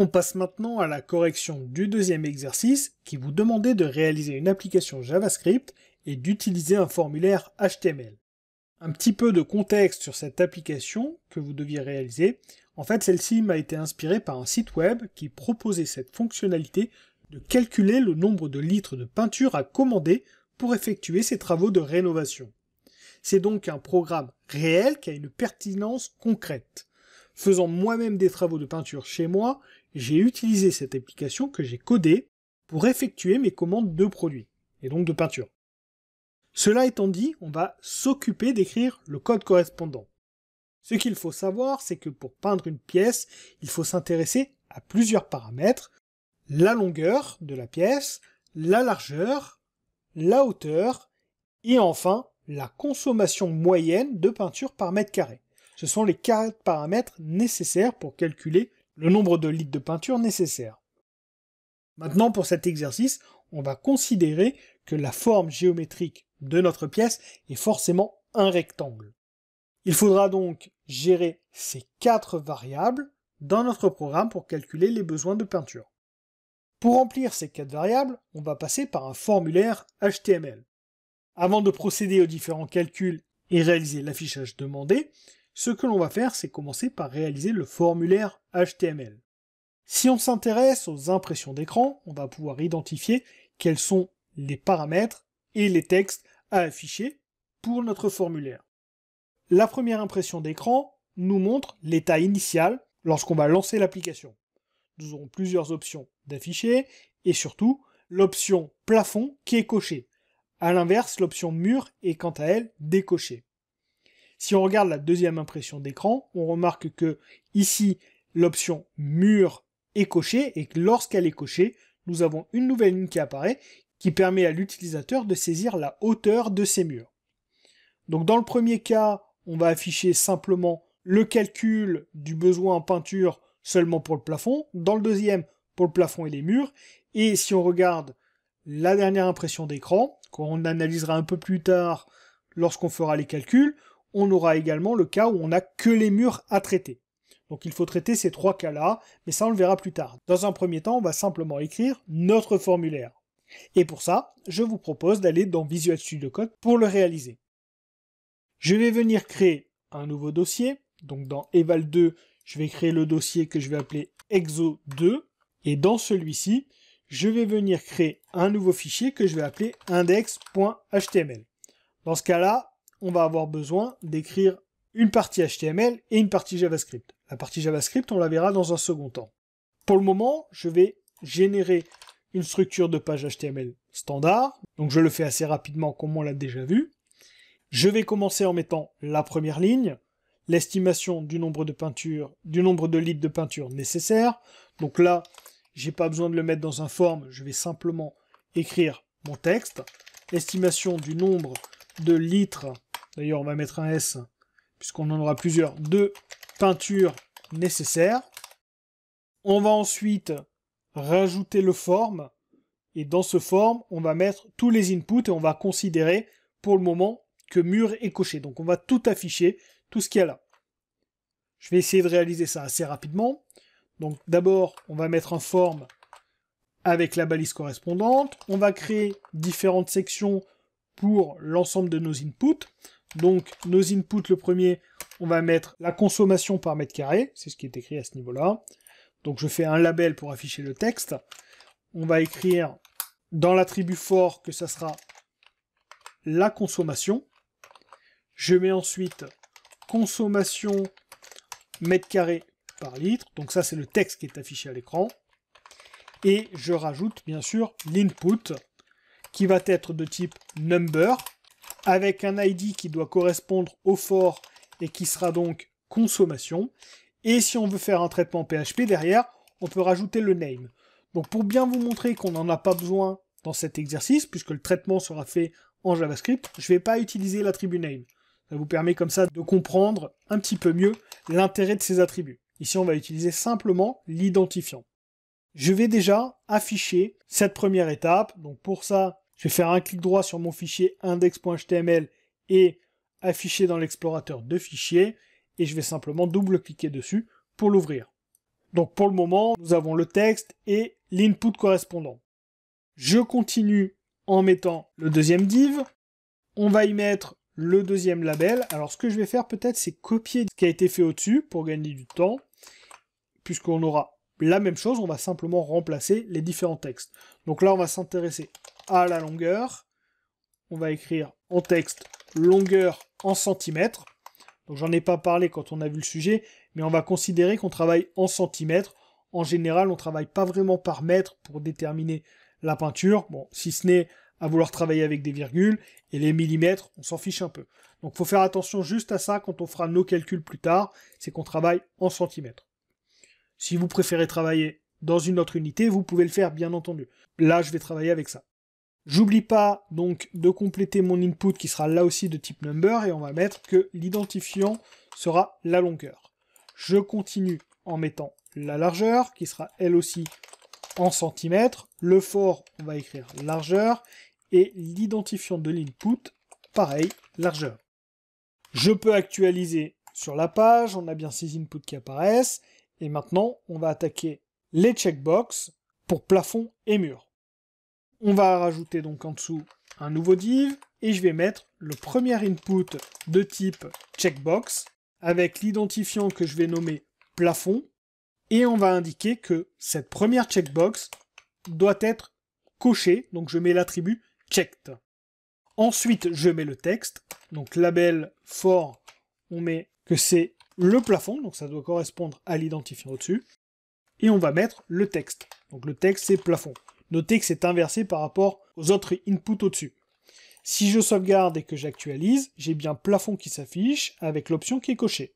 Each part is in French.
On passe maintenant à la correction du deuxième exercice qui vous demandait de réaliser une application JavaScript et d'utiliser un formulaire HTML. Un petit peu de contexte sur cette application que vous deviez réaliser. En fait, celle-ci m'a été inspirée par un site web qui proposait cette fonctionnalité de calculer le nombre de litres de peinture à commander pour effectuer ses travaux de rénovation. C'est donc un programme réel qui a une pertinence concrète. Faisant moi-même des travaux de peinture chez moi, j'ai utilisé cette application que j'ai codée pour effectuer mes commandes de produits, et donc de peinture. Cela étant dit, on va s'occuper d'écrire le code correspondant. Ce qu'il faut savoir, c'est que pour peindre une pièce, il faut s'intéresser à plusieurs paramètres: la longueur de la pièce, la largeur, la hauteur, et enfin, la consommation moyenne de peinture par mètre carré. Ce sont les 4 paramètres nécessaires pour calculer le nombre de litres de peinture nécessaires. Maintenant, pour cet exercice, on va considérer que la forme géométrique de notre pièce est forcément un rectangle. Il faudra donc gérer ces 4 variables dans notre programme pour calculer les besoins de peinture. Pour remplir ces 4 variables, on va passer par un formulaire HTML. Avant de procéder aux différents calculs et réaliser l'affichage demandé, ce que l'on va faire, c'est commencer par réaliser le formulaire HTML. Si on s'intéresse aux impressions d'écran, on va pouvoir identifier quels sont les paramètres et les textes à afficher pour notre formulaire. La première impression d'écran nous montre l'état initial lorsqu'on va lancer l'application. Nous aurons plusieurs options d'afficher et surtout l'option plafond qui est cochée. A l'inverse, l'option mur est quant à elle décochée. Si on regarde la deuxième impression d'écran, on remarque que ici l'option mur est cochée et que lorsqu'elle est cochée, nous avons une nouvelle ligne qui apparaît qui permet à l'utilisateur de saisir la hauteur de ces murs. Donc dans le premier cas, on va afficher simplement le calcul du besoin en peinture seulement pour le plafond, dans le deuxième pour le plafond et les murs, et si on regarde la dernière impression d'écran, qu'on analysera un peu plus tard lorsqu'on fera les calculs, on aura également le cas où on n'a que les murs à traiter. Donc il faut traiter ces 3 cas-là, mais ça on le verra plus tard. Dans un premier temps, on va simplement écrire notre formulaire. Et pour ça, je vous propose d'aller dans Visual Studio Code pour le réaliser. Je vais venir créer un nouveau dossier, donc dans Eval2, je vais créer le dossier que je vais appeler exo2, et dans celui-ci, je vais venir créer un nouveau fichier que je vais appeler index.html. Dans ce cas-là, on va avoir besoin d'écrire une partie HTML et une partie JavaScript. La partie JavaScript, on la verra dans un second temps. Pour le moment, je vais générer une structure de page HTML standard, donc je le fais assez rapidement comme on l'a déjà vu. Je vais commencer en mettant la première ligne, l'estimation du nombre de litres de peinture nécessaires. Donc là, j'ai pas besoin de le mettre dans un form, je vais simplement écrire mon texte. L'estimation du nombre de litres, d'ailleurs on va mettre un S, puisqu'on en aura plusieurs, de peinture nécessaire. On va ensuite rajouter le form, et dans ce form, on va mettre tous les inputs, et on va considérer, pour le moment, que mur est coché. Donc on va tout afficher, tout ce qu'il y a là. Je vais essayer de réaliser ça assez rapidement. Donc d'abord, on va mettre un form avec la balise correspondante. On va créer différentes sections pour l'ensemble de nos inputs. Donc nos inputs, le premier, on va mettre la consommation par mètre carré. C'est ce qui est écrit à ce niveau-là. Donc je fais un label pour afficher le texte. On va écrire dans l'attribut for que ça sera la consommation. Je mets ensuite consommation mètre carré par litre. Donc ça, c'est le texte qui est affiché à l'écran. Et je rajoute, bien sûr, l'input, qui va être de type number, avec un ID qui doit correspondre au for et qui sera donc consommation. Et si on veut faire un traitement PHP derrière, on peut rajouter le name. Donc pour bien vous montrer qu'on n'en a pas besoin dans cet exercice, puisque le traitement sera fait en JavaScript, je ne vais pas utiliser l'attribut name. Ça vous permet comme ça de comprendre un petit peu mieux l'intérêt de ces attributs. Ici, on va utiliser simplement l'identifiant. Je vais déjà afficher cette première étape. Donc pour ça, je vais faire un clic droit sur mon fichier index.html et afficher dans l'explorateur de fichiers. Et je vais simplement double-cliquer dessus pour l'ouvrir. Donc pour le moment, nous avons le texte et l'input correspondant. Je continue en mettant le deuxième div. On va y mettre le deuxième label. Alors ce que je vais faire peut-être, c'est copier ce qui a été fait au-dessus pour gagner du temps. Puisqu'on aura la même chose, on va simplement remplacer les différents textes. Donc là, on va s'intéresser à la longueur. On va écrire en texte longueur en centimètres. Donc j'en ai pas parlé quand on a vu le sujet, mais on va considérer qu'on travaille en centimètres. En général, on travaille pas vraiment par mètre pour déterminer la peinture. Bon, si ce n'est à vouloir travailler avec des virgules, et les millimètres, on s'en fiche un peu. Donc faut faire attention juste à ça quand on fera nos calculs plus tard, c'est qu'on travaille en centimètres. Si vous préférez travailler dans une autre unité, vous pouvez le faire, bien entendu. Là, je vais travailler avec ça. J'oublie pas donc de compléter mon input qui sera là aussi de type number, et on va mettre que l'identifiant sera la longueur. Je continue en mettant la largeur, qui sera elle aussi en centimètres. Le for, on va écrire largeur, et l'identifiant de l'input, pareil, largeur. Je peux actualiser sur la page, on a bien ces inputs qui apparaissent, et maintenant, on va attaquer les checkbox pour plafond et mur. On va rajouter donc en dessous un nouveau div, et je vais mettre le premier input de type checkbox, avec l'identifiant que je vais nommer plafond, et on va indiquer que cette première checkbox doit être cochée, donc je mets l'attribut checked. Ensuite, je mets le texte, donc label for, on met que c'est le plafond, donc ça doit correspondre à l'identifiant au-dessus, et on va mettre le texte. Donc le texte, c'est plafond. Notez que c'est inversé par rapport aux autres inputs au-dessus. Si je sauvegarde et que j'actualise, j'ai bien plafond qui s'affiche avec l'option qui est cochée.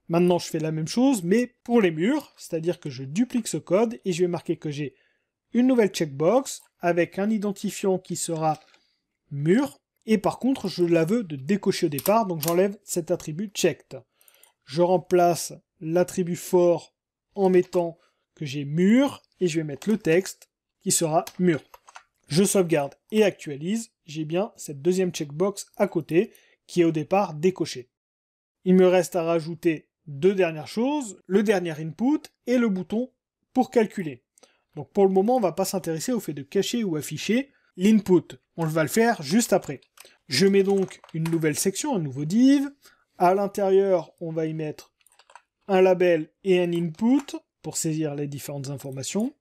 Maintenant, je fais la même chose, mais pour les murs, c'est-à-dire que je duplique ce code et je vais marquer que j'ai une nouvelle checkbox avec un identifiant qui sera mur, et par contre, je la veux de décocher au départ, donc j'enlève cet attribut checked. Je remplace l'attribut for en mettant que j'ai mur, et je vais mettre le texte qui sera mur. Je sauvegarde et actualise, j'ai bien cette deuxième checkbox à côté, qui est au départ décochée. Il me reste à rajouter deux dernières choses, le dernier input et le bouton pour calculer. Donc pour le moment, on ne va pas s'intéresser au fait de cacher ou afficher l'input. On va le faire juste après. Je mets donc une nouvelle section, un nouveau div. À l'intérieur, on va y mettre un label et un input pour saisir les différentes informations.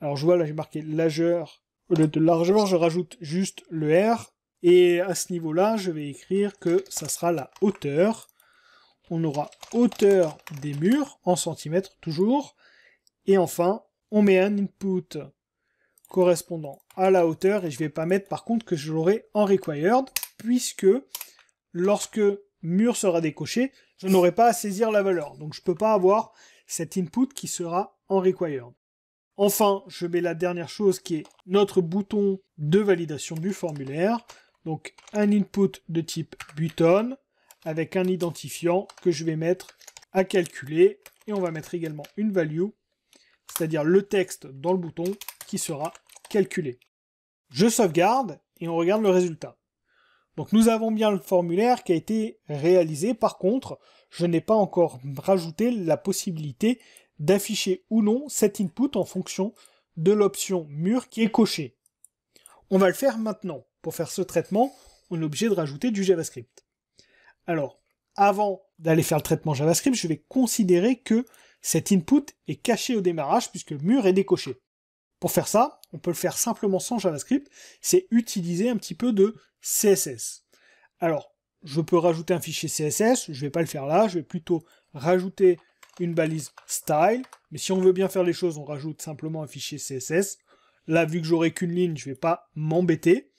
Alors je vois là, j'ai marqué largeur. Au lieu de largeur, je rajoute juste le R. Et à ce niveau-là, je vais écrire que ça sera la hauteur. On aura hauteur des murs, en centimètres toujours. Et enfin, on met un input correspondant à la hauteur, et je ne vais pas mettre par contre que je l'aurai en required, puisque lorsque mur sera décoché, je n'aurai pas à saisir la valeur. Donc je ne peux pas avoir cet input qui sera en required. Enfin, je mets la dernière chose qui est notre bouton de validation du formulaire. Donc un input de type button avec un identifiant que je vais mettre à calculer, et on va mettre également une value, c'est-à-dire le texte dans le bouton qui sera calculé. Je sauvegarde et on regarde le résultat. Donc nous avons bien le formulaire qui a été réalisé. Par contre, je n'ai pas encore rajouté la possibilité d'afficher ou non cet input en fonction de l'option mur qui est cochée. On va le faire maintenant. Pour faire ce traitement, on est obligé de rajouter du JavaScript. Alors, avant d'aller faire le traitement JavaScript, je vais considérer que cet input est caché au démarrage puisque mur est décoché. Pour faire ça, on peut le faire simplement sans JavaScript, c'est utiliser un petit peu de CSS. Alors, je peux rajouter un fichier CSS, je ne vais pas le faire là, je vais plutôt rajouter une balise style, mais si on veut bien faire les choses, on rajoute simplement un fichier CSS. Là, vu que j'aurai qu'une ligne, je ne vais pas m'embêter,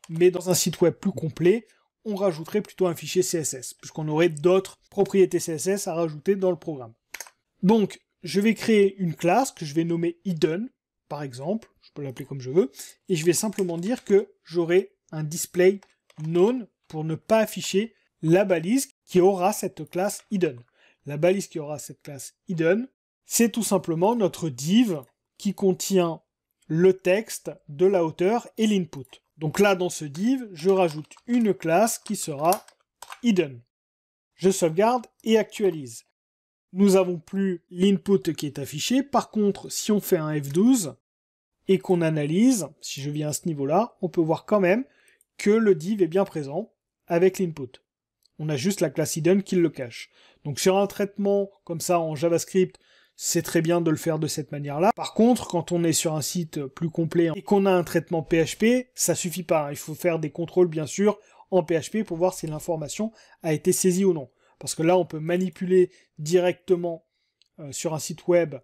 mais dans un site web plus complet, on rajouterait plutôt un fichier CSS, puisqu'on aurait d'autres propriétés CSS à rajouter dans le programme. Donc, je vais créer une classe que je vais nommer hidden, par exemple, je peux l'appeler comme je veux, et je vais simplement dire que j'aurai un display none pour ne pas afficher la balise qui aura cette classe hidden. La balise qui aura cette classe hidden, c'est tout simplement notre div qui contient le texte de la hauteur et l'input. Donc là, dans ce div, je rajoute une classe qui sera hidden. Je sauvegarde et actualise. nous avons plus l'input qui est affiché. Par contre, si on fait un F12 et qu'on analyse, si je viens à ce niveau-là, on peut voir quand même que le div est bien présent avec l'input. On a juste la classe hidden qui le cache. Donc sur un traitement comme ça en JavaScript, c'est très bien de le faire de cette manière-là. Par contre, quand on est sur un site plus complet et qu'on a un traitement PHP, ça suffit pas. Il faut faire des contrôles, bien sûr, en PHP pour voir si l'information a été saisie ou non. Parce que là, on peut manipuler directement sur un site web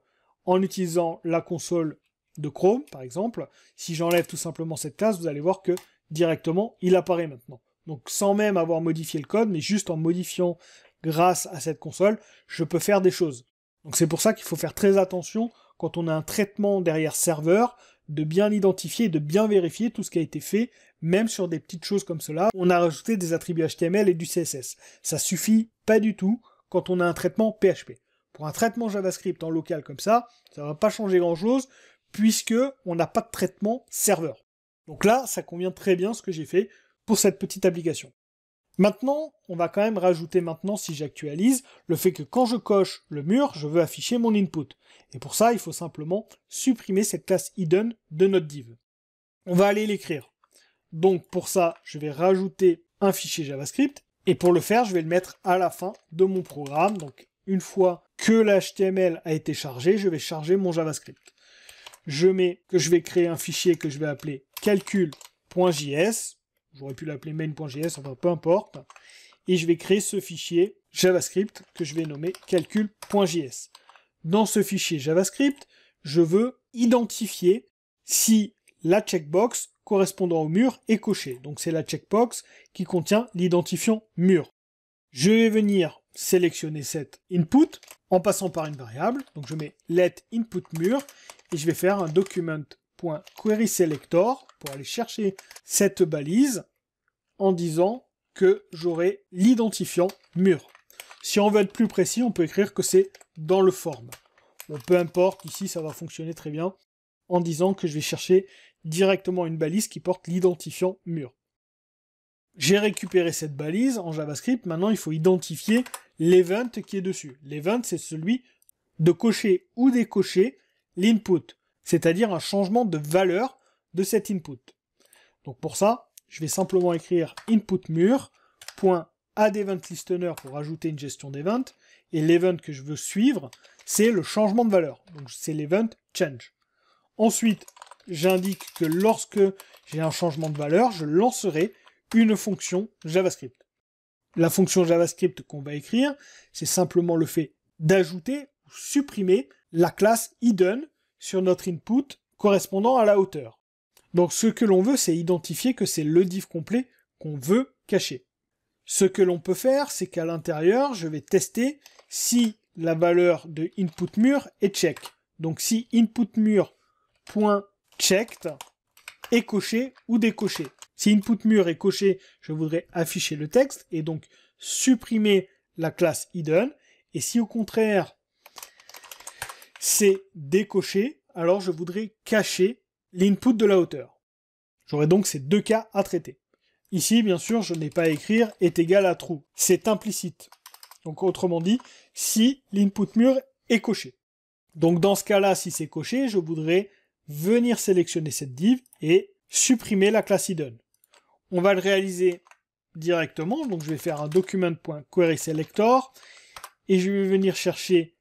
en utilisant la console de Chrome, par exemple. Si j'enlève tout simplement cette classe, vous allez voir que directement, il apparaît maintenant. Donc sans même avoir modifié le code, mais juste en modifiant grâce à cette console, je peux faire des choses. Donc c'est pour ça qu'il faut faire très attention quand on a un traitement derrière serveur, de bien identifier, de bien vérifier tout ce qui a été fait, même sur des petites choses comme cela. On a rajouté des attributs HTML et du CSS. Ça suffit pas du tout quand on a un traitement PHP. Pour un traitement JavaScript en local comme ça va pas changer grand chose, puisque on n'a pas de traitement serveur. Donc là, ça convient très bien ce que j'ai fait pour cette petite application. Maintenant, on va quand même rajouter maintenant, si j'actualise, le fait que quand je coche le mur, je veux afficher mon input. Et pour ça, il faut simplement supprimer cette classe hidden de notre div. On va aller l'écrire. Donc pour ça, je vais rajouter un fichier JavaScript. Et pour le faire, je vais le mettre à la fin de mon programme. Donc une fois que l'HTML a été chargé, je vais charger mon JavaScript. Je mets que je vais créer un fichier que je vais appeler calcul.js. J'aurais pu l'appeler main.js, enfin peu importe. Et je vais créer ce fichier JavaScript que je vais nommer calcul.js. Dans ce fichier JavaScript, je veux identifier si la checkbox correspondant au mur est cochée. Donc c'est la checkbox qui contient l'identifiant mur. Je vais venir sélectionner cet input en passant par une variable. Donc je mets let input mur et je vais faire un document.querySelector pour aller chercher cette balise en disant que j'aurai l'identifiant mur. Si on veut être plus précis, on peut écrire que c'est dans le form. Bon, peu importe, ici ça va fonctionner très bien en disant que je vais chercher directement une balise qui porte l'identifiant mur. J'ai récupéré cette balise en JavaScript, maintenant il faut identifier l'event qui est dessus. L'event, c'est celui de cocher ou décocher l'input, c'est-à-dire un changement de valeur de cet input. Donc pour ça, je vais simplement écrire input mur.addEventListener pour ajouter une gestion d'event, et l'event que je veux suivre, c'est le changement de valeur. Donc c'est l'event change. Ensuite, j'indique que lorsque j'ai un changement de valeur, je lancerai une fonction JavaScript. La fonction JavaScript qu'on va écrire, c'est simplement le fait d'ajouter ou supprimer la classe hidden sur notre input correspondant à la hauteur. Donc ce que l'on veut, c'est identifier que c'est le div complet qu'on veut cacher. Ce que l'on peut faire, c'est qu'à l'intérieur, je vais tester si la valeur de input mur est check. Donc si input mur.checked est coché ou décoché. Si input mur est coché, je voudrais afficher le texte et donc supprimer la classe hidden. Et si au contraire c'est décoché, alors je voudrais cacher l'input de la hauteur. J'aurai donc ces deux cas à traiter. Ici, bien sûr, je n'ai pas à écrire est égal à true. C'est implicite. Donc autrement dit, si l'input mur est coché. Donc dans ce cas-là, si c'est coché, je voudrais venir sélectionner cette div et supprimer la classe hidden. On va le réaliser directement, donc je vais faire un document.querySelector et je vais venir chercher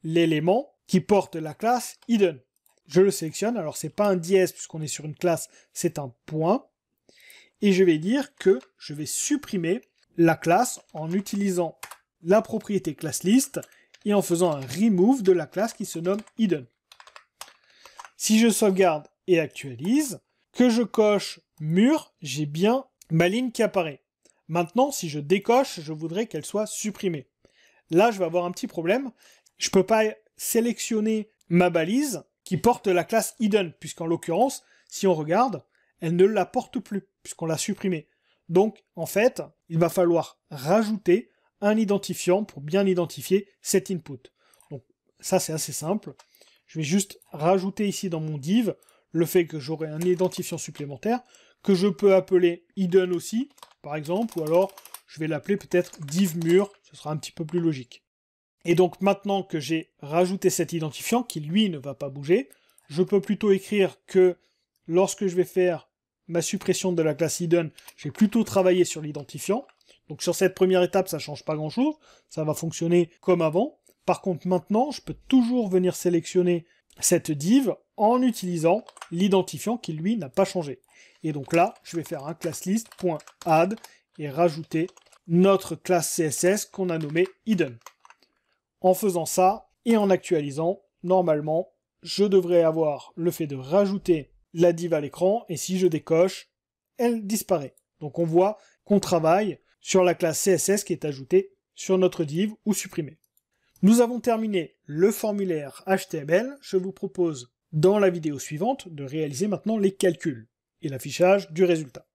l'élément qui porte la classe hidden. Je le sélectionne, alors c'est pas un dièse puisqu'on est sur une classe, c'est un point, et je vais dire que je vais supprimer la classe en utilisant la propriété classList et en faisant un remove de la classe qui se nomme hidden. Si je sauvegarde et actualise, que je coche mur, j'ai bien ma ligne qui apparaît. Maintenant, si je décoche, je voudrais qu'elle soit supprimée. Là, je vais avoir un petit problème. Je peux pas sélectionner ma balise qui porte la classe hidden, puisqu'en l'occurrence, si on regarde, elle ne la porte plus, puisqu'on l'a supprimée. Donc, en fait, il va falloir rajouter un identifiant pour bien identifier cet input. Donc, ça, c'est assez simple. Je vais juste rajouter ici dans mon div le fait que j'aurai un identifiant supplémentaire, que je peux appeler hidden aussi, par exemple, ou alors je vais l'appeler peut-être div mur, ce sera un petit peu plus logique. Et donc maintenant que j'ai rajouté cet identifiant, qui lui ne va pas bouger, je peux plutôt écrire que lorsque je vais faire ma suppression de la classe hidden, j'ai plutôt travaillé sur l'identifiant. Donc sur cette première étape, ça ne change pas grand-chose, ça va fonctionner comme avant. Par contre maintenant, je peux toujours venir sélectionner cette div en utilisant l'identifiant qui lui n'a pas changé. Et donc là, je vais faire un classlist.add et rajouter notre classe CSS qu'on a nommée hidden. En faisant ça, et en actualisant, normalement, je devrais avoir le fait de rajouter la div à l'écran, et si je décoche, elle disparaît. Donc on voit qu'on travaille sur la classe CSS qui est ajoutée sur notre div ou supprimée. Nous avons terminé le formulaire HTML. Je vous propose, dans la vidéo suivante, de réaliser maintenant les calculs et l'affichage du résultat.